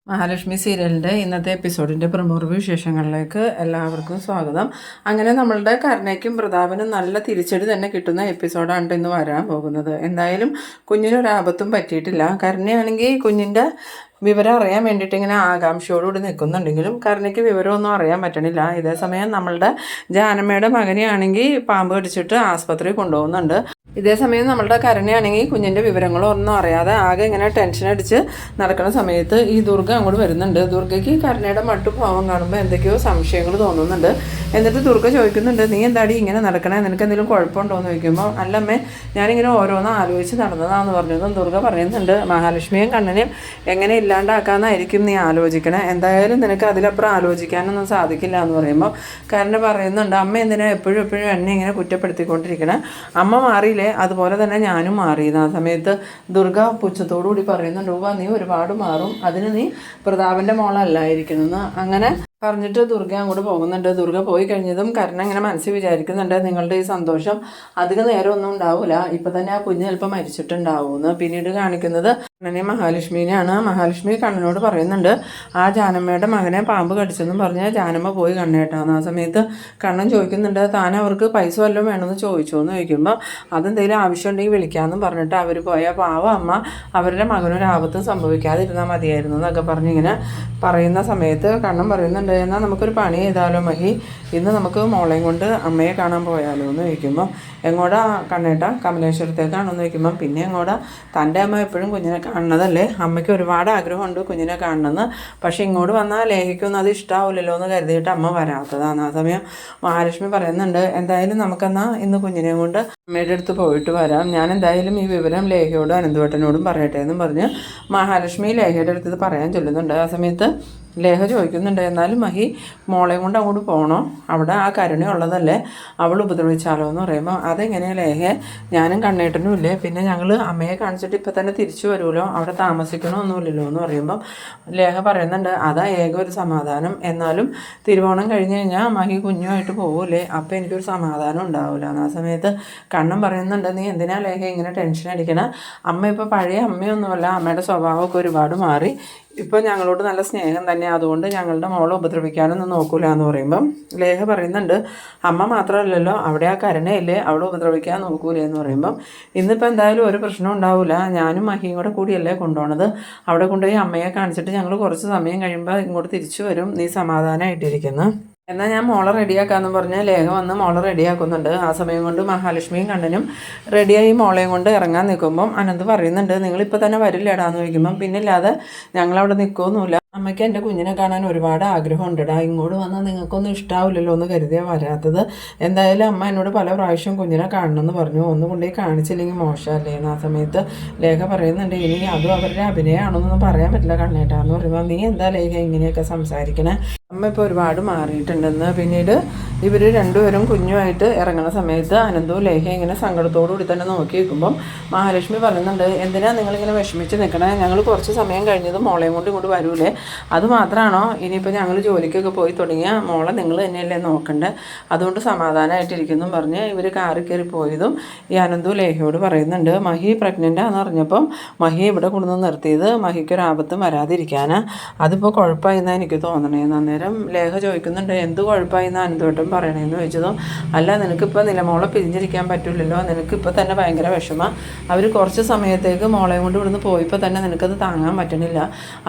മഹാലക്ഷ്മി സീരിയലിൻ്റെ ഇന്നത്തെ എപ്പിസോഡിൻ്റെ പ്രമുഖ വിശേഷങ്ങളിലേക്ക് എല്ലാവർക്കും സ്വാഗതം. അങ്ങനെ നമ്മളുടെ കരുണയ്ക്കും പ്രതാപനും നല്ല തിരിച്ചടി തന്നെ കിട്ടുന്ന എപ്പിസോഡാണ് ഇന്ന് വരാൻ പോകുന്നത്. എന്തായാലും കുഞ്ഞിനൊരാപത്തും പറ്റിയിട്ടില്ല. കരുണയാണെങ്കിൽ കുഞ്ഞിൻ്റെ വിവരം അറിയാൻ വേണ്ടിയിട്ട് ഇങ്ങനെ ആകാംക്ഷയോടുകൂടി നിൽക്കുന്നുണ്ടെങ്കിലും കരുണയ്ക്ക് വിവരമൊന്നും അറിയാൻ പറ്റണില്ല. ഇതേസമയം നമ്മളുടെ ജാനമ്മയുടെ മകനെയാണെങ്കിൽ പാമ്പ് കടിച്ചിട്ട് ആസ്പത്രിയിൽ കൊണ്ടുപോകുന്നുണ്ട്. ഇതേസമയം നമ്മളുടെ കരുണയാണെങ്കിൽ കുഞ്ഞിൻ്റെ വിവരങ്ങളൊന്നും അറിയാതെ ആകെ ഇങ്ങനെ ടെൻഷൻ അടിച്ച് നടക്കുന്ന സമയത്ത് ഈ ദുർഗ അങ്ങോട്ട് വരുന്നുണ്ട്. ദുർഗയ്ക്ക് കരുണയുടെ മട്ടുഭാവം കാണുമ്പോൾ എന്തൊക്കെയോ സംശയങ്ങൾ തോന്നുന്നുണ്ട്. എന്നിട്ട് ദുർഗ ചോദിക്കുന്നുണ്ട്, നീ എന്താടി ഇങ്ങനെ നടക്കണേ, നിനക്ക് എന്തെങ്കിലും കുഴപ്പമുണ്ടോ എന്ന് ചോദിക്കുമ്പോൾ, അല്ലമ്മേ ഞാനിങ്ങനെ ഓരോന്ന് ആലോചിച്ച് നടന്നതാണെന്ന് പറഞ്ഞതും ദുർഗ പറയുന്നുണ്ട്, മഹാലക്ഷ്മിയും കണ്ണനെയും എങ്ങനെ ഇല്ലാണ്ടാക്കാമെന്നായിരിക്കും നീ ആലോചിക്കണേ, എന്തായാലും നിനക്ക് അതിലപ്പുറം ആലോചിക്കാനൊന്നും സാധിക്കില്ല എന്ന് പറയുമ്പോൾ കരുണ പറയുന്നുണ്ട്, അമ്മ എന്തിനാ എപ്പോഴും എന്നെ ഇങ്ങനെ കുറ്റപ്പെടുത്തിക്കൊണ്ടിരിക്കണേ, അമ്മ മാറിയില്ലേ അതുപോലെ തന്നെ ഞാനും മാറിയിരുന്നു. ആ സമയത്ത് ദുർഗ പുച്ഛത്തോടുകൂടി പറയുന്നുണ്ട്, നീ ഒരുപാട് മാറും, അതിന് നീ പ്രതാപൻ്റെ മോളല്ലായിരിക്കുന്നു. അങ്ങനെ പറഞ്ഞിട്ട് ദുർഗ അങ്ങോട്ട് പോകുന്നുണ്ട്. ദുർഗ പോയി കഴിഞ്ഞതും കരുണ ഇങ്ങനെ മനസ്സിൽ വിചാരിക്കുന്നുണ്ട്, നിങ്ങളുടെ ഈ സന്തോഷം അധിക നേരമൊന്നും ഉണ്ടാവില്ല, ഇപ്പം തന്നെ ആ കുഞ്ഞ് ചിലപ്പോൾ മരിച്ചിട്ടുണ്ടാവുമെന്ന്. പിന്നീട് കാണിക്കുന്നത് കണ്ണനെ മഹാലക്ഷ്മിനെയാണ്. മഹാലക്ഷ്മി കണ്ണനോട് പറയുന്നുണ്ട്, ആ ജാനമ്മയുടെ മകനെ പാമ്പ് കടിച്ചെന്നും പറഞ്ഞ് ജാനമ്മ പോയി കണ്ണേട്ടാന്ന്. ആ സമയത്ത് കണ്ണൻ ചോദിക്കുന്നുണ്ട്, താൻ അവർക്ക് പൈസ വല്ലതും വേണമെന്ന് ചോദിച്ചു എന്ന് ചോദിക്കുമ്പോൾ, അതെന്തെങ്കിലും ആവശ്യമുണ്ടെങ്കിൽ വിളിക്കാമെന്നും പറഞ്ഞിട്ട് അവർ പോയ പാവ അമ്മ അവരുടെ മകനൊരാപത്തും സംഭവിക്കാതിരുന്നാൽ മതിയായിരുന്നു എന്നൊക്കെ പറഞ്ഞിങ്ങനെ പറയുന്ന സമയത്ത് കണ്ണൻ പറയുന്നുണ്ട്, എന്നാൽ നമുക്കൊരു പണി ചെയ്താലോ മഹി, ഇന്ന് നമുക്ക് മോളെയും കൊണ്ട് അമ്മയെ കാണാൻ പോയാലോ എന്ന് ചോദിക്കുമ്പോൾ, എങ്ങോട്ടാ കണ്ണേട്ടാ, കമലേശ്വരത്തേക്കാണെന്ന് ചോദിക്കുമ്പം, പിന്നെ എങ്ങോട്ടാ, തൻ്റെ അമ്മ എപ്പോഴും കുഞ്ഞിനെ കാണുന്നതല്ലേ, അമ്മയ്ക്ക് ഒരുപാട് ആഗ്രഹമുണ്ട് കുഞ്ഞിനെ കാണണമെന്ന്, പക്ഷേ ഇങ്ങോട്ട് വന്നാൽ ലേഖയ്ക്കൊന്നും അത് ഇഷ്ടമാവില്ലല്ലോ എന്ന് കരുതിയിട്ട് അമ്മ വരാത്തതാണ്. ആ സമയം മഹാലക്ഷ്മി പറയുന്നുണ്ട്, എന്തായാലും നമുക്കെന്നാൽ ഇന്ന് കുഞ്ഞിനെയും കൊണ്ട് അമ്മയുടെ അടുത്ത് പോയിട്ട് വരാം, ഞാൻ എന്തായാലും ഈ വിവരം ലേഖയോടും അനന്തവട്ടനോടും പറയട്ടെ എന്നും പറഞ്ഞ് മഹാലക്ഷ്മി ലേഖയുടെ അടുത്ത് ഇത് പറയാൻ ചൊല്ലുന്നുണ്ട്. ആ സമയത്ത് ലേഖ ചോദിക്കുന്നുണ്ട്, എന്നാലും മഹി മോളെയും കൊണ്ട് അങ്ങോട്ട് പോകണോ, അവിടെ ആ കരുണയുള്ളതല്ലേ, അവൾ ഉപദ്രവിച്ചാലോ എന്ന് പറയുമ്പോൾ, അതെങ്ങനെയാണ് ലേഖ, ഞാനും കണ്ണേട്ടനും ഇല്ലേ, പിന്നെ ഞങ്ങൾ അമ്മയെ കാണിച്ചിട്ട് ഇപ്പം തന്നെ തിരിച്ചു വരുമല്ലോ, അവിടെ താമസിക്കണമൊന്നുമില്ലല്ലോ എന്ന് പറയുമ്പം ലേഖ പറയുന്നുണ്ട്, അതാ ഏക ഒരു സമാധാനം, എന്നാലും തിരുവോണം കഴിഞ്ഞ് കഴിഞ്ഞാൽ മഹി കുഞ്ഞുമായിട്ട് പോകൂലേ, അപ്പോൾ എനിക്കൊരു സമാധാനം ഉണ്ടാവില്ല. ആ സമയത്ത് കണ്ണൻ പറയുന്നുണ്ട്, നീ എന്തിനാ ലേഖ ഇങ്ങനെ ടെൻഷൻ അടിക്കണം, അമ്മ ഇപ്പോൾ പഴയ അമ്മയൊന്നുമല്ല, അമ്മയുടെ സ്വഭാവമൊക്കെ ഒരുപാട് മാറി, ഇപ്പോൾ ഞങ്ങളോട് നല്ല സ്നേഹം തന്നെ, അതുകൊണ്ട് ഞങ്ങളുടെ മോളെ ഉപദ്രവിക്കാനൊന്നും നോക്കൂല എന്ന് പറയുമ്പം ലേഖ പറയുന്നുണ്ട്, അമ്മ മാത്രമല്ലല്ലോ അവിടെ ആ കരുണയില്ലേ, അവിടെ ഉപദ്രവിക്കാൻ നോക്കൂലേ എന്ന് പറയുമ്പം, ഇന്നിപ്പോൾ എന്തായാലും ഒരു പ്രശ്നം ഉണ്ടാവില്ല, ഞാനും മഹിയും കൂടെ കൂടിയല്ലേ കൊണ്ടുപോകണത്, അവിടെ കൊണ്ടുപോയി അമ്മയെ കാണിച്ചിട്ട് ഞങ്ങൾ കുറച്ച് സമയം കഴിയുമ്പോൾ ഇങ്ങോട്ട് തിരിച്ചു വരും, നീ സമാധാനമായിട്ടിരിക്കുന്നു, എന്നാൽ ഞാൻ മോളെ റെഡിയാക്കാമെന്ന് പറഞ്ഞാൽ ലേഖ വന്ന് മോളെ റെഡിയാക്കുന്നുണ്ട്. ആ സമയം കൊണ്ട് മഹാലക്ഷ്മിയും കണ്ണനും റെഡിയായി മോളെയും കൊണ്ട് ഇറങ്ങാൻ നിൽക്കുമ്പം അനന്ത് പറയുന്നുണ്ട്, നിങ്ങളിപ്പോൾ തന്നെ വരില്ലേടാന്ന് ചോദിക്കുമ്പം, പിന്നില്ലാതെ ഞങ്ങളവിടെ നിൽക്കുമൊന്നുമില്ല, അമ്മയ്ക്ക് എൻ്റെ കുഞ്ഞിനെ കാണാൻ ഒരുപാട് ആഗ്രഹമുണ്ടടാ, ഇങ്ങോട്ട് വന്നാൽ നിങ്ങൾക്കൊന്നും ഇഷ്ടാവില്ലല്ലോ എന്ന് കരുതിയാണ് വരാത്തത്, എന്തായാലും അമ്മ എന്നോട് പല പ്രാവശ്യം കുഞ്ഞിനെ കാണണമെന്ന് പറഞ്ഞു, ഒന്നും കൊണ്ടുപോയി കാണിച്ചില്ലെങ്കിൽ മോശമല്ലേ. ആ സമയത്ത് ലേഖ പറയുന്നുണ്ട്, ഇനി അതും അവരുടെ അഭിനയമാണെന്നൊന്നും പറയാൻ പറ്റില്ല കണ്ണേട്ടാന്ന് പറയുമ്പോൾ, നീ എന്താ ലേഖ ഇങ്ങനെയൊക്കെ സംസാരിക്കണേ, അമ്മ ഇപ്പോൾ ഒരുപാട് മാറിയിട്ടുണ്ടെന്ന്. പിന്നീട് ഇവർ രണ്ടുപേരും കുഞ്ഞുമായിട്ട് ഇറങ്ങുന്ന സമയത്ത് അനന്തവും ലേഖ ഇങ്ങനെ സങ്കടത്തോടുകൂടി തന്നെ നോക്കി നിൽക്കുമ്പം മഹാലക്ഷ്മി പറയുന്നുണ്ട്, എന്തിനാണ് നിങ്ങളിങ്ങനെ വിഷമിച്ച് നിൽക്കണേ, ഞങ്ങൾ കുറച്ച് സമയം കഴിഞ്ഞത് മോളെയും കൊണ്ട് ഇങ്ങോട്ട് വരൂലേ, അതുമാത്രമാണോ, ഇനിയിപ്പോൾ ഞങ്ങൾ ജോലിക്കൊക്കെ പോയി തുടങ്ങിയ മോളെ നിങ്ങൾ തന്നെയല്ലേ നോക്കണ്ടേ, അതുകൊണ്ട് സമാധാനമായിട്ടിരിക്കുന്നു പറഞ്ഞ് ഇവർ കാറിൽ കയറി പോയതും ഈ അനന്തു ലേഖയോട് പറയുന്നുണ്ട്, മഹി പ്രഗ്നൻ്റാന്ന് പറഞ്ഞപ്പം മഹി ഇവിടെ കൊണ്ടുവന്ന് നിർത്തിയത് മഹിക്കൊരാപത്തും വരാതിരിക്കാനാണ്, അതിപ്പോൾ കുഴപ്പമായിന്നാണ് എനിക്ക് തോന്നണേന്ന്. അന്നേരം ലേഖ ചോദിക്കുന്നുണ്ട്, എന്ത് കുഴപ്പമായിന്ന് അനന്തവട്ടം പറയണേന്ന് ചോദിച്ചതും, അല്ല നിനക്കിപ്പോൾ നിലമോളെ പിരിഞ്ഞിരിക്കാൻ പറ്റില്ലല്ലോ, നിനക്കിപ്പോൾ തന്നെ ഭയങ്കര വിഷമം, അവർ കുറച്ച് സമയത്തേക്ക് മോളെയും കൊണ്ട് ഇവിടുന്ന് പോയപ്പോൾ തന്നെ നിനക്കത് താങ്ങാൻ പറ്റണില്ല,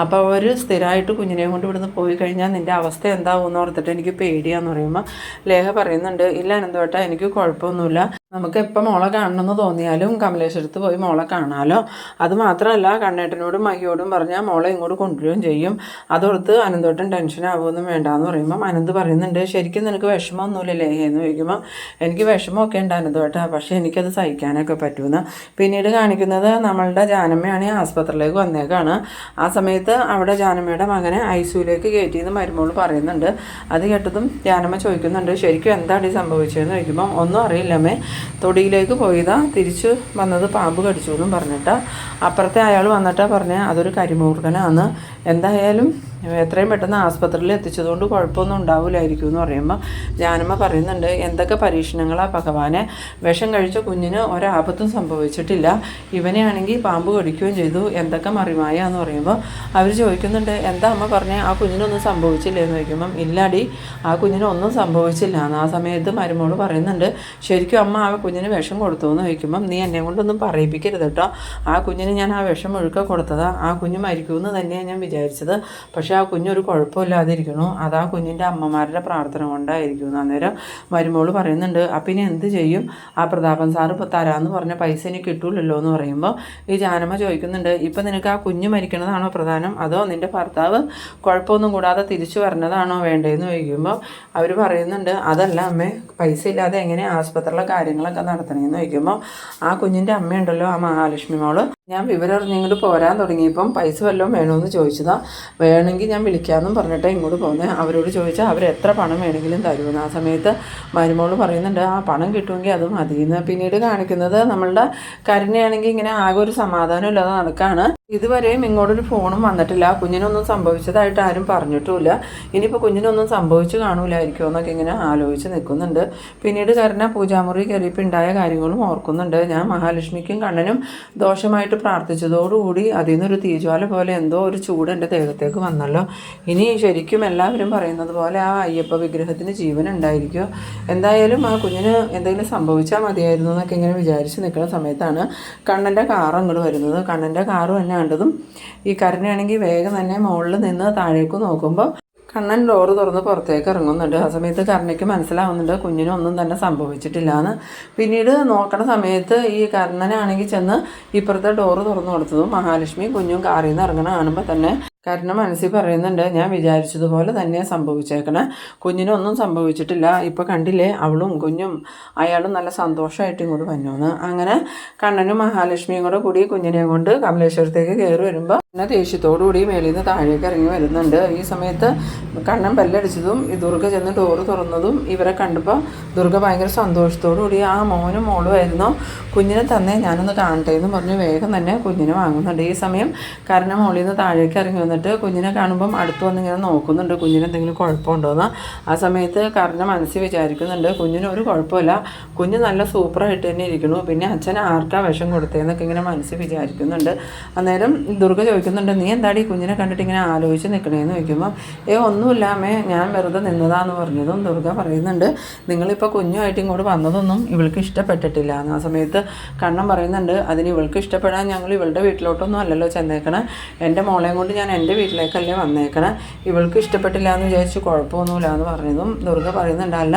അപ്പോൾ അവർ സ്ഥിരമായിട്ട് കുഞ്ഞിനെയും കൊണ്ട് ഇവിടുന്ന് പോയി കഴിഞ്ഞാൽ നിൻ്റെ അവസ്ഥ എന്താവുമെന്ന് ഓർത്തിട്ട് എനിക്ക് പേടിയാന്ന് പറയുമ്പോൾ ലേഖ പറയുന്നുണ്ട്, ഇല്ല അനന്തവട്ട എനിക്ക് കുഴപ്പമൊന്നുമില്ല, നമുക്ക് എപ്പോൾ മോളെ കാണണമെന്ന് തോന്നിയാലും കമലേശ്വരത്ത് പോയി മോളെ കാണാമല്ലോ, അതുമാത്രമല്ല കണ്ണേട്ടനോടും മഹിയോടും പറഞ്ഞാൽ മോളെ ഇങ്ങോട്ട് കൊണ്ടുവരികയും ചെയ്യും, അതോർത്ത് അനന്തവട്ടം ടെൻഷൻ ആവുമൊന്നും വേണ്ടാന്ന് പറയുമ്പം അനന്ത് പറയുന്നുണ്ട്, ശരിക്കും നിനക്ക് വിഷമമൊന്നുമില്ല ലേഖ എന്ന് ചോദിക്കുമ്പോൾ, എനിക്ക് വിഷമമൊക്കെ ഉണ്ട് അനന്തവട്ട, പക്ഷേ എനിക്കത് സഹിക്കാനൊക്കെ പറ്റുമെന്ന്. പിന്നീട് കാണിക്കുന്നത് നമ്മളുടെ ജാനമ്മയാണ് ആസ്പത്രിയിലേക്ക് വന്നേക്കാണ്. ആ സമയത്ത് അവിടെ ജാനമ്മയുടെ മകനെ ഐസിയുലേക്ക് കയറ്റിയെന്ന് മരുമോൾ പറയുന്നുണ്ട്. അത് കേട്ടതും ജാനമ്മ ചോദിക്കുന്നുണ്ട്, ശരിക്കും എന്താണ് ഈ സംഭവിച്ചതെന്ന് ചോദിക്കുമ്പം, ഒന്നും അറിയില്ലമ്മേ, തൊടിയിലേക്ക് പോയതാ, തിരിച്ചു വന്നത് പാമ്പ് കടിച്ചു എന്നും പറഞ്ഞിട്ട് അപ്പുറത്തെ അയാൾ വന്നിട്ടാ പറഞ്ഞത് അതൊരു കരിമൂർഖനാണ്, എന്തായാലും എത്രയും പെട്ടെന്ന് ആസ്പത്രിയിൽ എത്തിച്ചതുകൊണ്ട് കുഴപ്പമൊന്നും ഉണ്ടാവില്ലായിരിക്കും എന്ന് പറയുമ്പോൾ ജാനമ്മ പറയുന്നുണ്ട്, എന്തൊക്കെ പരീക്ഷണങ്ങളാണ് ഭഗവാനെ, വിഷം കഴിച്ച കുഞ്ഞിന് ഒരാപത്തും സംഭവിച്ചിട്ടില്ല, ഇവനെ ആണെങ്കിൽ പാമ്പ് കടിക്കുകയും ചെയ്തു, എന്തൊക്കെ മറിമായ എന്ന് പറയുമ്പോൾ അവർ ചോദിക്കുന്നുണ്ട്, എന്താ അമ്മ പറഞ്ഞേ, ആ കുഞ്ഞിനൊന്നും സംഭവിച്ചില്ലേ എന്ന് ചോദിക്കുമ്പം ഇല്ലാടി, ആ കുഞ്ഞിനൊന്നും സംഭവിച്ചില്ല എന്ന്. ആ സമയത്ത് മരുമോള് പറയുന്നുണ്ട്, ശരിക്കും അമ്മ ആ കുഞ്ഞിന് വിഷം കൊടുത്തു എന്ന് ചോദിക്കുമ്പം നീ എന്നെ കൊണ്ടൊന്നും പറയിപ്പിക്കരുത് കേട്ടോ, ആ കുഞ്ഞിന് ഞാൻ ആ വിഷം മുഴുക്ക കൊടുത്തതാ, ആ കുഞ്ഞ് മരിക്കുമെന്ന് തന്നെയാണ് ഞാൻ വിചാരിച്ചത്, പക്ഷേ ആ കുഞ്ഞൊരു കുഴപ്പമില്ലാതിരിക്കണു, അത് ആ കുഞ്ഞിൻ്റെ അമ്മമാരുടെ പ്രാർത്ഥന കൊണ്ടായിരിക്കും. അന്നേരം മരുമോള് പറയുന്നുണ്ട്, അപ്പം ഇനി എന്ത് ചെയ്യും, ആ പ്രതാപൻ സാറ് ഇപ്പോൾ തരാമെന്ന് പറഞ്ഞ പൈസ എനിക്ക് കിട്ടൂലല്ലോ എന്ന് പറയുമ്പോൾ ഈ ജാനമ്മ ചോദിക്കുന്നുണ്ട്, ഇപ്പം നിനക്ക് ആ കുഞ്ഞ് മരിക്കണതാണോ പ്രധാനം, അതോ നിൻ്റെ ഭർത്താവ് കുഴപ്പമൊന്നും കൂടാതെ തിരിച്ചു വരണതാണോ വേണ്ടതെന്ന് ചോദിക്കുമ്പോൾ അവർ പറയുന്നുണ്ട്, അതല്ല അമ്മേ, പൈസ ഇല്ലാതെ എങ്ങനെ ആസ്പത്രിയിലെ കാര്യങ്ങളൊക്കെ നടത്തണമെന്ന് ചോദിക്കുമ്പോൾ ആ കുഞ്ഞിൻ്റെ അമ്മയുണ്ടല്ലോ, ആ മഹാലക്ഷ്മി മോള്, ഞാൻ വിവരം അറിഞ്ഞ് ഇങ്ങോട്ട് പോരാൻ തുടങ്ങിയപ്പം പൈസ വല്ലതും വേണമെന്ന് ചോദിച്ചതാ, വേണമെങ്കിൽ ഞാൻ വിളിക്കാമെന്നും പറഞ്ഞിട്ട് ഇങ്ങോട്ട് പോകുന്നത്, അവരോട് ചോദിച്ചാൽ അവർ എത്ര പണം വേണമെങ്കിലും തരുമെന്ന്. ആ സമയത്ത് മരുമോള് പറയുന്നുണ്ട്, ആ പണം കിട്ടുമെങ്കിൽ അത് മതിയെന്ന്. പിന്നീട് കാണിക്കുന്നത് നമ്മളുടെ കരുണയാണെങ്കിൽ ഇങ്ങനെ ആകെ ഒരു സമാധാനം ഇല്ലാതെ നടക്കുകയാണ്. ഇതുവരെയും ഇങ്ങോട്ടൊരു ഫോണും വന്നിട്ടില്ല, കുഞ്ഞിനൊന്നും സംഭവിച്ചതായിട്ട് ആരും പറഞ്ഞിട്ടുമില്ല, ഇനിയിപ്പോൾ കുഞ്ഞിനൊന്നും സംഭവിച്ചു കാണൂലായിരിക്കുമോ എന്നൊക്കെ ഇങ്ങനെ ആലോചിച്ച് നിൽക്കുന്നുണ്ട്. പിന്നീട് കരുണ പൂജാമുറി കയറിയപ്പോൾ ഉണ്ടായ കാര്യങ്ങളും ഓർക്കുന്നുണ്ട്. ഞാൻ മഹാലക്ഷ്മിക്കും കണ്ണനും ദോഷമായിട്ട് പ്രാർത്ഥിച്ചതോടുകൂടി അതിൽ നിന്നൊരു തീജ്വാല പോലെ എന്തോ ഒരു ചൂട് എൻ്റെ ദേഹത്തേക്ക് വന്നല്ലോ, ഇനി ശരിക്കും എല്ലാവരും പറയുന്നത് പോലെ ആ അയ്യപ്പ വിഗ്രഹത്തിന് ജീവൻ ഉണ്ടായിരിക്കുമോ, എന്തായാലും ആ കുഞ്ഞിന് എന്തെങ്കിലും സംഭവിച്ചാൽ മതിയായിരുന്നു എന്നൊക്കെ ഇങ്ങനെ വിചാരിച്ച് നിൽക്കുന്ന സമയത്താണ് കണ്ണൻ്റെ കാറ് അങ്ങോട്ട് വരുന്നത്. കണ്ണൻ്റെ കാറ് തന്നെ കണ്ടതും ഈ കരുണയാണെങ്കിൽ വേഗം തന്നെ മുകളിൽ നിന്ന് താഴേക്ക് നോക്കുമ്പോൾ കണ്ണൻ ഡോറ് തുറന്ന് പുറത്തേക്ക് ഇറങ്ങുന്നുണ്ട്. ആ സമയത്ത് കരുണയ്ക്ക് മനസ്സിലാവുന്നുണ്ട് കുഞ്ഞിനൊന്നും തന്നെ സംഭവിച്ചിട്ടില്ല എന്ന്. പിന്നീട് നോക്കണ സമയത്ത് ഈ കർണനാണെങ്കിൽ ചെന്ന് ഇപ്പുറത്തെ ഡോറ് തുറന്നു കൊടുത്തതും മഹാലക്ഷ്മി കുഞ്ഞും കാറിൽ നിന്ന് ഇറങ്ങണ കാണുമ്പോൾ തന്നെ കരുണ മനസ്സിൽ പറയുന്നുണ്ട്, ഞാൻ വിചാരിച്ചതുപോലെ തന്നെ സംഭവിച്ചേക്കണേ, കുഞ്ഞിനൊന്നും സംഭവിച്ചിട്ടില്ല, ഇപ്പോൾ കണ്ടില്ലേ അവളും കുഞ്ഞും അയാളും നല്ല സന്തോഷമായിട്ട് ഇങ്ങോട്ട് വന്നുവെന്ന്. അങ്ങനെ കണ്ണനും മഹാലക്ഷ്മിയും കൂടി കുഞ്ഞിനെയും കൊണ്ട് കമലേശ്വരത്തേക്ക് കയറി വരുമ്പോൾ പിന്നെ ദേഷ്യത്തോടുകൂടി മേളിൽ നിന്ന് താഴേക്ക് ഇറങ്ങി വരുന്നുണ്ട്. ഈ സമയത്ത് കണ്ണൻ ബെല്ലടിച്ചതും ഈ ദുർഗ ചെന്ന് ഡോറ് തുറന്നതും ഇവരെ കണ്ടപ്പോൾ ദുർഗ ഭയങ്കര സന്തോഷത്തോടുകൂടി ആ മോനും മോളുമായിരുന്നു, കുഞ്ഞിനെ തന്നെ ഞാനൊന്ന് കാണട്ടെ എന്ന് പറഞ്ഞ് വേഗം തന്നെ കുഞ്ഞിനെ വാങ്ങുന്നുണ്ട്. ഈ സമയം കരുണ മോളിൽ നിന്ന് താഴേക്ക് ഇറങ്ങി വന്നിട്ട് കുഞ്ഞിനെ കാണുമ്പം അടുത്ത് വന്നിങ്ങനെ നോക്കുന്നുണ്ട്, കുഞ്ഞിന് എന്തെങ്കിലും കുഴപ്പമുണ്ടോയെന്ന്. ആ സമയത്ത് കരുണ മനസ്സിൽ വിചാരിക്കുന്നുണ്ട്, കുഞ്ഞിന് ഒരു കുഴപ്പമില്ല, കുഞ്ഞ് നല്ല സൂപ്പറായിട്ട് തന്നെ ഇരിക്കണു, പിന്നെ അച്ഛൻ ആർക്കാ വിഷം കൊടുത്തതെന്നൊക്കെ ഇങ്ങനെ മനസ്സിൽ വിചാരിക്കുന്നുണ്ട്. അന്നേരം ദുർഗ ചോദിക്കുന്നുണ്ട്, നീ എന്താടി കുഞ്ഞിനെ കണ്ടിട്ട് ഇങ്ങനെ ആലോചിച്ച് നിൽക്കണേന്ന് ചോദിക്കുമ്പോൾ ഒന്നുമില്ല അമ്മേ, ഞാൻ വെറുതെ നിന്നതാന്ന് പറഞ്ഞതും ദുർഗ പറയുന്നുണ്ട്, നിങ്ങളിപ്പോൾ കുഞ്ഞുമായിട്ട് ഇങ്ങോട്ട് വന്നതൊന്നും ഇവൾക്ക് ഇഷ്ടപ്പെട്ടിട്ടില്ല എന്ന്. ആ സമയത്ത് കണ്ണൻ പറയുന്നുണ്ട്, അതിന് ഇവൾക്ക് ഇഷ്ടപ്പെടാൻ ഞങ്ങൾ ഇവളുടെ വീട്ടിലോട്ടൊന്നും അല്ലല്ലോ ചെന്നേക്കണേ, എൻ്റെ മോളെയും കൊണ്ട് ഞാൻ എൻ്റെ വീട്ടിലേക്കല്ലേ വന്നേക്കണേ, ഇവൾക്ക് ഇഷ്ടപ്പെട്ടില്ല എന്ന് വിചാരിച്ച് കുഴപ്പമൊന്നുമില്ല എന്ന് പറഞ്ഞതും ദുർഗ പറയുന്നുണ്ട്, അല്ല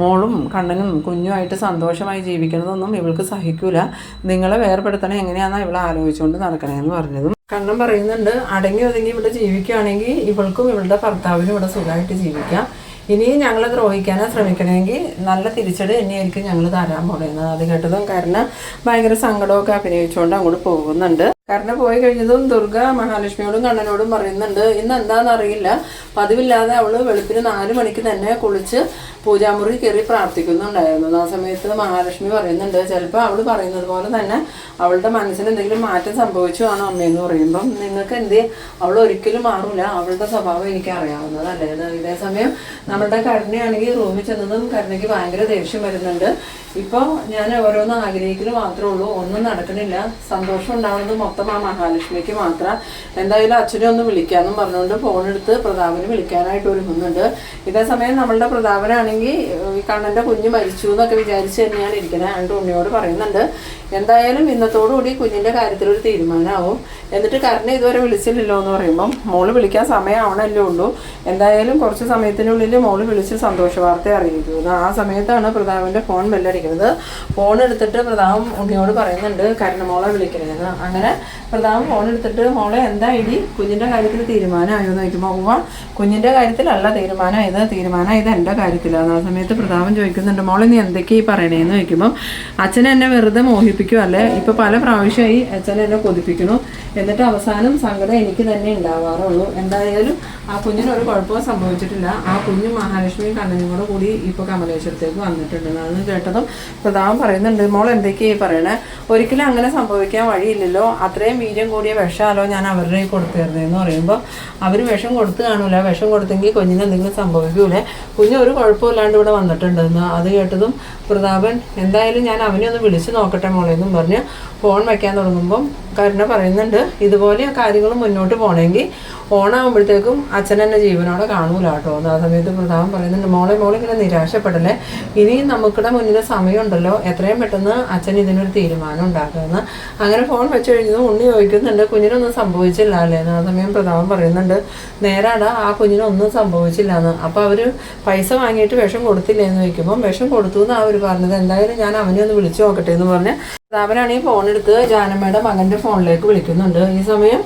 മോളും കണ്ണനും കുഞ്ഞുമായിട്ട് സന്തോഷമായി ജീവിക്കണതൊന്നും ഇവൾക്ക് സഹിക്കൂല, നിങ്ങളെ വേർപെടുത്തണേ എങ്ങനെയാണെന്നാണ് ഇവൾ ആലോചിച്ചുകൊണ്ട് നടക്കണേന്ന് പറഞ്ഞതും കണ്ണൻ പറയുന്നുണ്ട്, അടങ്ങി ഒതുങ്ങി ഇവിടെ ജീവിക്കുകയാണെങ്കിൽ ഇവൾക്കും ഇവളുടെ ഭർത്താവിനും ഇവിടെ സുഖമായിട്ട് ജീവിക്കാം, ഇനിയും ഞങ്ങളെ ദ്രോഹിക്കാനാ ശ്രമിക്കണമെങ്കിൽ നല്ല തിരിച്ചടി തന്നെയായിരിക്കും ഞങ്ങൾ തരാൻ പോകുന്നത്. അത് കേട്ടതും കാരണം ഭയങ്കര സങ്കടമൊക്കെ അഭിനയിച്ചുകൊണ്ട് അങ്ങോട്ട് പോകുന്നുണ്ട്. കാരണം പോയി കഴിഞ്ഞതും ദുർഗ മഹാലക്ഷ്മിയോടും കണ്ണനോടും പറയുന്നുണ്ട്, ഇന്ന് എന്താണെന്നറിയില്ല, പതിവില്ലാതെ അവൾ വെളുപ്പിന് 4 മണിക്ക് തന്നെ കുളിച്ച് പൂജാമുറി കയറി പ്രാർത്ഥിക്കുന്നുണ്ടായിരുന്നു. ആ സമയത്ത് മഹാലക്ഷ്മി പറയുന്നുണ്ട്, ചിലപ്പോൾ അവൾ പറയുന്നത് പോലെ തന്നെ അവളുടെ മനസ്സിന് എന്തെങ്കിലും മാറ്റം സംഭവിച്ചു ആണോ അമ്മയെന്ന് പറയുമ്പം നിങ്ങൾക്ക് അവൾ ഒരിക്കലും മാറില്ല, അവളുടെ സ്വഭാവം എനിക്ക് അറിയാവുന്നതല്ലേ. ഇതേസമയം നമ്മളുടെ കരുണയാണെങ്കിൽ റൂമിൽ ചെന്നതും കരുണയ്ക്ക് ഭയങ്കര ദേഷ്യം വരുന്നുണ്ട്. ഇപ്പോൾ ഞാൻ ഓരോന്നും ആഗ്രഹിക്കൽ മാത്രമേ ഉള്ളൂ, ഒന്നും നടക്കണില്ല, സന്തോഷം ഉണ്ടാവുന്നത് മൊത്തം ആ മഹാലക്ഷ്മിക്ക് മാത്രം. എന്തായാലും അച്ഛനെ ഒന്ന് വിളിക്കാമെന്നും പറഞ്ഞുകൊണ്ട് ഫോണെടുത്ത് പ്രതാപന് വിളിക്കാനായിട്ട് ഒരുങ്ങുന്നുണ്ട്. ഇതേസമയം നമ്മളുടെ പ്രതാപനാണെങ്കിൽ ഈ കണ്ണൻ്റെ കുഞ്ഞ് മരിച്ചു എന്നൊക്കെ വിചാരിച്ച് തന്നെയാണ് ഇരിക്കുന്നത്. അതുകൊണ്ട് ഉണ്ണിയോട് പറയുന്നുണ്ട്, എന്തായാലും ഇന്നത്തോടുകൂടി കുഞ്ഞിൻ്റെ കാര്യത്തിലൊരു തീരുമാനമാവും. എന്നിട്ട് കരുണ ഇതുവരെ വിളിച്ചില്ലല്ലോ എന്ന് പറയുമ്പം മോള് വിളിക്കാൻ സമയമാവണല്ലേ ഉള്ളൂ, എന്തായാലും കുറച്ച് സമയത്തിനുള്ളിൽ മോള് വിളിച്ച് സന്തോഷ വാർത്ത അറിയിക്കുന്നത്. ആ സമയത്താണ് പ്രതാപൻ്റെ ഫോൺ ബെല്ലടിക്കുന്നത്. ഫോൺ എടുത്തിട്ട് പ്രതാപം ഉണ്ണിയോട് പറയുന്നുണ്ട്, കരുണ മോളെ വിളിക്കണമെന്ന്. അങ്ങനെ പ്രതാപം ഫോൺ എടുത്തിട്ട്, മോളെ എന്താ ഇടി, കുഞ്ഞിൻ്റെ കാര്യത്തിൽ തീരുമാനമായോ എന്ന് ചോദിക്കുമ്പോൾ ഉവ്വ കുഞ്ഞിൻ്റെ കാര്യത്തിലല്ല തീരുമാനമായത് എൻ്റെ കാര്യത്തിലാണ്. ആ സമയത്ത് പ്രതാപം ചോദിക്കുന്നുണ്ട്, മോളെ നീ എന്തൊക്കെയായി പറയണേന്ന് ചോദിക്കുമ്പോൾ അച്ഛനെ എന്നെ വെറുതെ മോഹിപ്പിക്കുമല്ലേ, ഇപ്പോൾ പല പ്രാവശ്യമായി അച്ഛനെ എന്നെ കൊതിപ്പിക്കുന്നു, എന്നിട്ട് അവസാനം സങ്കടം എനിക്ക് തന്നെ ഉണ്ടാവാറുള്ളൂ. എന്തായാലും ആ കുഞ്ഞിനൊരു കുഴപ്പവും സംഭവിച്ചിട്ടില്ല, ആ കുഞ്ഞു മഹാലക്ഷ്മിയും കണ്ണനും കൂടി ഇപ്പോൾ കമലേശ്വരത്തേക്ക് വന്നിട്ടുണ്ട്. അതെന്ന് കേട്ടതും പ്രതാപം പറയുന്നുണ്ട്, മോൾ എന്തൊക്കെയായി പറയണേ, ഒരിക്കലും അങ്ങനെ സംഭവിക്കാൻ വഴിയില്ലല്ലോ, അത്രയും വീര്യം കൂടിയ വിഷമാലോ ഞാൻ അവരുടെ കയ്യിൽ കൊടുത്തിരുന്നതെന്ന് പറയുമ്പോൾ അവർ വിഷം കൊടുത്ത് കാണൂല, വിഷം കൊടുത്തെങ്കിൽ കുഞ്ഞിന് എന്തെങ്കിലും സംഭവിക്കൂലേ, കുഞ്ഞ് ഒരു കുഴപ്പമില്ലാണ്ട് ഇവിടെ വന്നിട്ടുണ്ടെന്ന്. അത് കേട്ടതും പ്രതാപൻ എന്തായാലും ഞാൻ അവനെ ഒന്ന് വിളിച്ച് നോക്കട്ടെ മോളെ എന്നും പറഞ്ഞ് ഫോൺ വയ്ക്കാൻ തുടങ്ങുമ്പം കരുണ പറയുന്നുണ്ട്, ഇതുപോലെ കാര്യങ്ങൾ മുന്നോട്ട് പോകണമെങ്കിൽ ഓണാകുമ്പോഴത്തേക്കും അച്ഛൻ എന്നെ ജീവനോടെ കാണൂല കേട്ടോ എന്ന്. ആ സമയത്ത് പ്രതാപൻ പറയുന്നുണ്ട്, മോളിങ്ങനെ നിരാശപ്പെടല്ലേ, ഇനിയും നമുക്കിടെ മുന്നിൽ സമയമുണ്ടല്ലോ, എത്രയും പെട്ടെന്ന് അച്ഛൻ ഇതിനൊരു തീരുമാനം ഉണ്ടാക്കുമെന്ന്. അങ്ങനെ ഫോൺ വെച്ച് കഴിഞ്ഞതും ഉണ്ണി ചോദിക്കുന്നുണ്ട്, കുഞ്ഞിനൊന്നും സംഭവിച്ചില്ല അല്ലേന്ന്. ആ സമയം പ്രതാപൻ പറയുന്നുണ്ട്, നേരാടാ, ആ കുഞ്ഞിനൊന്നും സംഭവിച്ചില്ല എന്ന്. അപ്പോൾ അവർ പൈസ വാങ്ങിയിട്ട് വിഷം കൊടുത്തില്ലേ എന്ന് ചോദിക്കുമ്പം വിഷം കൊടുത്തു എന്നാണ് അവർ പറഞ്ഞത്. എന്തായാലും ഞാൻ അവനെ ഒന്ന് വിളിച്ചു നോക്കട്ടെ എന്ന് പറഞ്ഞ് പ്രതാപനാണെങ്കിൽ ഫോൺ എടുത്ത് ജാനമ്മയുടെ മകൻ്റെ ഫോണിലേക്ക് വിളിക്കുന്നുണ്ട്. ഈ സമയം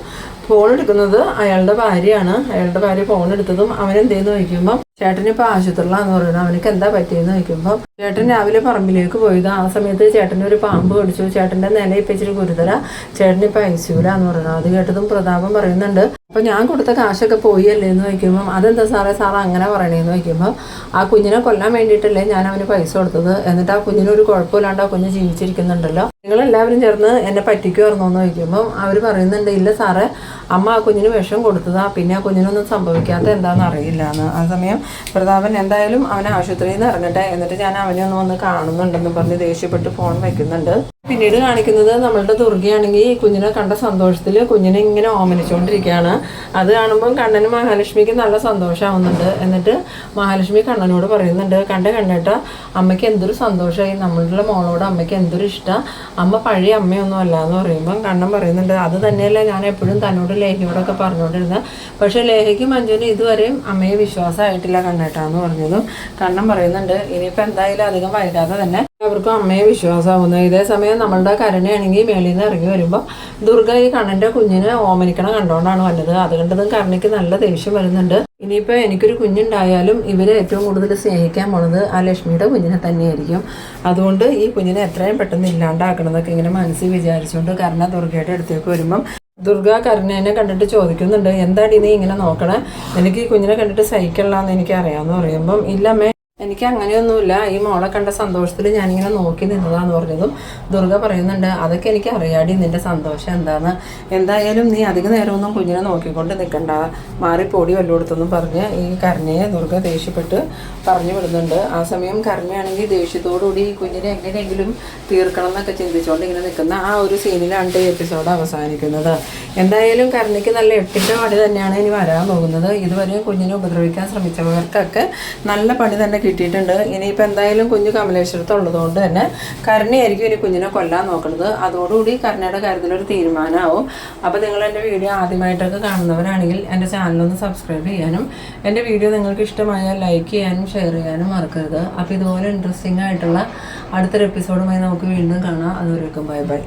ഫോൺ എടുക്കുന്നത് അയാളുടെ ഭാര്യയാണ്. അയാളുടെ ഭാര്യ ഫോൺ എടുത്തതും അവൻ എന്തേന്ന് ചോദിക്കുമ്പോൾ ചേട്ടനിപ്പോൾ ആശുപത്രിയിലാന്ന് പറയുന്നത്. അവനക്ക് എന്താ പറ്റിയെന്ന് ചോദിക്കുമ്പോൾ ചേട്ടൻ രാവിലെ പറമ്പിലേക്ക് പോയത്, ആ സമയത്ത് ചേട്ടന് ഒരു പാമ്പ് കടിച്ചു, ചേട്ടൻ്റെ നിലയിപ്പോൾ ഇച്ചിരി ഗുരുതര, ചേട്ടനിപ്പോൾ ഐസിയുലാന്ന് പറയുന്നത്. അത് കേട്ടതും പ്രതാപം പറയുന്നുണ്ട്, അപ്പോൾ ഞാൻ കൊടുത്ത കാശൊക്കെ പോയി അല്ലേ എന്ന് ചോദിക്കുമ്പം അതെന്താ സാറേ അങ്ങനെ പറയണേന്ന് ചോദിക്കുമ്പോൾ ആ കുഞ്ഞിനെ കൊല്ലാൻ വേണ്ടിയിട്ടല്ലേ ഞാൻ അവന് പൈസ കൊടുത്തത്, എന്നിട്ട് ആ കുഞ്ഞിനൊരു കുഴപ്പമില്ലാണ്ട് ആ കുഞ്ഞ് ജീവിച്ചിരിക്കുന്നുണ്ടല്ലോ, നിങ്ങളെല്ലാവരും ചേർന്ന് എന്നെ പറ്റിക്കുമായിരുന്നോ എന്ന് ചോദിക്കുമ്പം അവർ പറയുന്നുണ്ട്, ഇല്ല സാറേ, അമ്മ ആ കുഞ്ഞിന് വിഷം കൊടുത്തതാ, പിന്നെ ആ കുഞ്ഞിനൊന്നും സംഭവിക്കാത്ത എന്താണെന്ന് അറിയില്ല എന്ന്. ആ സമയം പ്രതാപൻ എന്തായാലും അവനെ ആശുപത്രിയിൽ നിന്ന് ഇറങ്ങട്ടെ, എന്നിട്ട് ഞാൻ അവനെ ഒന്ന് കാണുന്നുണ്ടെന്ന് പറഞ്ഞ് ദേഷ്യപ്പെട്ട് ഫോൺ വയ്ക്കുന്നുണ്ട്. പിന്നീട് കാണിക്കുന്നത് നമ്മളുടെ ദുർഗയാണെങ്കിൽ കുഞ്ഞിനെ കണ്ട സന്തോഷത്തിൽ കുഞ്ഞിനെ ഇങ്ങനെ ഓമനിച്ചുകൊണ്ടിരിക്കുകയാണ്. അത് കാണുമ്പം കണ്ണനും മഹാലക്ഷ്മിക്ക് നല്ല സന്തോഷമാവുന്നുണ്ട്. എന്നിട്ട് മഹാലക്ഷ്മി കണ്ണനോട് പറയുന്നുണ്ട്, കണ്ണേട്ട, അമ്മയ്ക്ക് എന്തൊരു സന്തോഷമായി, നമ്മളുടെ മോളോട് അമ്മയ്ക്ക് എന്തൊരു ഇഷ്ടം, അമ്മ പഴയ അമ്മയൊന്നും അല്ല എന്ന് പറയുമ്പം കണ്ണൻ പറയുന്നുണ്ട്, അത് തന്നെയല്ല ഞാൻ എപ്പോഴും തന്നോട് ലേഹയോടൊക്കെ പറഞ്ഞുകൊണ്ടിരുന്നത്, പക്ഷേ ലേഹയ്ക്കും മഞ്ജുവിന് ഇതുവരെയും അമ്മയെ വിശ്വാസമായിട്ടില്ല കണ്ണേട്ടാന്ന് പറഞ്ഞതും കണ്ണൻ പറയുന്നുണ്ട്, ഇനിയിപ്പോൾ എന്തായാലും അധികം വൈകാതെ തന്നെ അവർക്കും അമ്മയെ വിശ്വാസമാകുന്നു. ഇതേ സമയം നമ്മളുടെ കരുണയാണെങ്കിൽ മേളിൽ നിന്ന് ഇറങ്ങി വരുമ്പോൾ ദുർഗ ഈ കണ്ണൻ്റെ കുഞ്ഞിനെ ഓമനിക്കണം കണ്ടുകൊണ്ടാണ് വന്നത്. അത് കണ്ടതും കരുണയ്ക്ക് നല്ല ദേഷ്യം വരുന്നുണ്ട്. ഇനിയിപ്പോൾ എനിക്കൊരു കുഞ്ഞുണ്ടായാലും ഇവരെ ഏറ്റവും കൂടുതൽ സ്നേഹിക്കാൻ പോണത് ആ ലക്ഷ്മിയുടെ കുഞ്ഞിനെ തന്നെയായിരിക്കും. അതുകൊണ്ട് ഈ കുഞ്ഞിനെ എത്രയും പെട്ടെന്ന് ഇല്ലാണ്ടാക്കണം എന്നൊക്കെ ഇങ്ങനെ മനസ്സിൽ വിചാരിച്ചുകൊണ്ട് കരുണ ദുർഗയുടെ അടുത്തേക്ക് വരുമ്പം ദുർഗ കരുണേനെ കണ്ടിട്ട് ചോദിക്കുന്നുണ്ട്, എന്താടി നീ ഇങ്ങനെ നോക്കണേ, എനിക്ക് ഈ കുഞ്ഞിനെ കണ്ടിട്ട് സഹിക്കണില്ലാന്ന് എനിക്കറിയാമെന്ന് പറയുമ്പം ഇല്ലമ്മേ, എനിക്ക് അങ്ങനെയൊന്നുമില്ല, ഈ മോളെ കണ്ട സന്തോഷത്തിൽ ഞാനിങ്ങനെ നോക്കി നിന്നതാന്ന് പറഞ്ഞതും ദുർഗ പറയുന്നുണ്ട്, അതൊക്കെ എനിക്ക് അറിയാടി നിന്റെ സന്തോഷം എന്താന്ന്, എന്തായാലും നീ അധിക നേരമൊന്നും കുഞ്ഞിനെ നോക്കിക്കൊണ്ട് നിൽക്കണ്ട, മാറിപ്പോടി വല്ലോടത്തൊന്നും പറഞ്ഞ് ഈ കരുണയെ ദുർഗ ദേഷ്യപ്പെട്ട് പറഞ്ഞു വിടുന്നുണ്ട്. ആ സമയം കരുണയാണെങ്കിൽ ദേഷ്യത്തോടുകൂടി ഈ കുഞ്ഞിനെ എങ്ങനെയെങ്കിലും തീർക്കണം എന്നൊക്കെ ചിന്തിച്ചുകൊണ്ട് ഇങ്ങനെ നിൽക്കുന്ന ആ ഒരു സീനിലാണ് ഈ എപ്പിസോഡ് അവസാനിക്കുന്നത്. എന്തായാലും കരുണയ്ക്ക് നല്ല 8ന്റെ പണി തന്നെയാണ് ഇനി വരാൻ പോകുന്നത്. ഇതുവരെയും കുഞ്ഞിനെ ഉപദ്രവിക്കാൻ ശ്രമിച്ചവർക്കൊക്കെ നല്ല പണി തന്നെ കിട്ടിയിട്ടുണ്ട്. ഇനിയിപ്പോൾ എന്തായാലും കുഞ്ഞ് കമലേശ്വരത്തുള്ളതുകൊണ്ട് തന്നെ കരുണയായിരിക്കും ഇനി കുഞ്ഞിനെ കൊല്ലാൻ നോക്കുന്നത്. അതോടുകൂടി കരുണയുടെ കാര്യത്തിലൊരു തീരുമാനമാവും. അപ്പോൾ നിങ്ങൾ എൻ്റെ വീഡിയോ ആദ്യമായിട്ടൊക്കെ കാണുന്നവരാണെങ്കിൽ എൻ്റെ ചാനലൊന്ന് സബ്സ്ക്രൈബ് ചെയ്യാനും എൻ്റെ വീഡിയോ നിങ്ങൾക്ക് ഇഷ്ടമായാൽ ലൈക്ക് ചെയ്യാനും ഷെയർ ചെയ്യാനും മറക്കരുത്. അപ്പോൾ ഇതുപോലെ ഇൻട്രസ്റ്റിംഗ് ആയിട്ടുള്ള അടുത്തൊരു എപ്പിസോഡുമായി നമുക്ക് വീണ്ടും കാണാം. അതുവരേക്കും ബൈ ബൈ.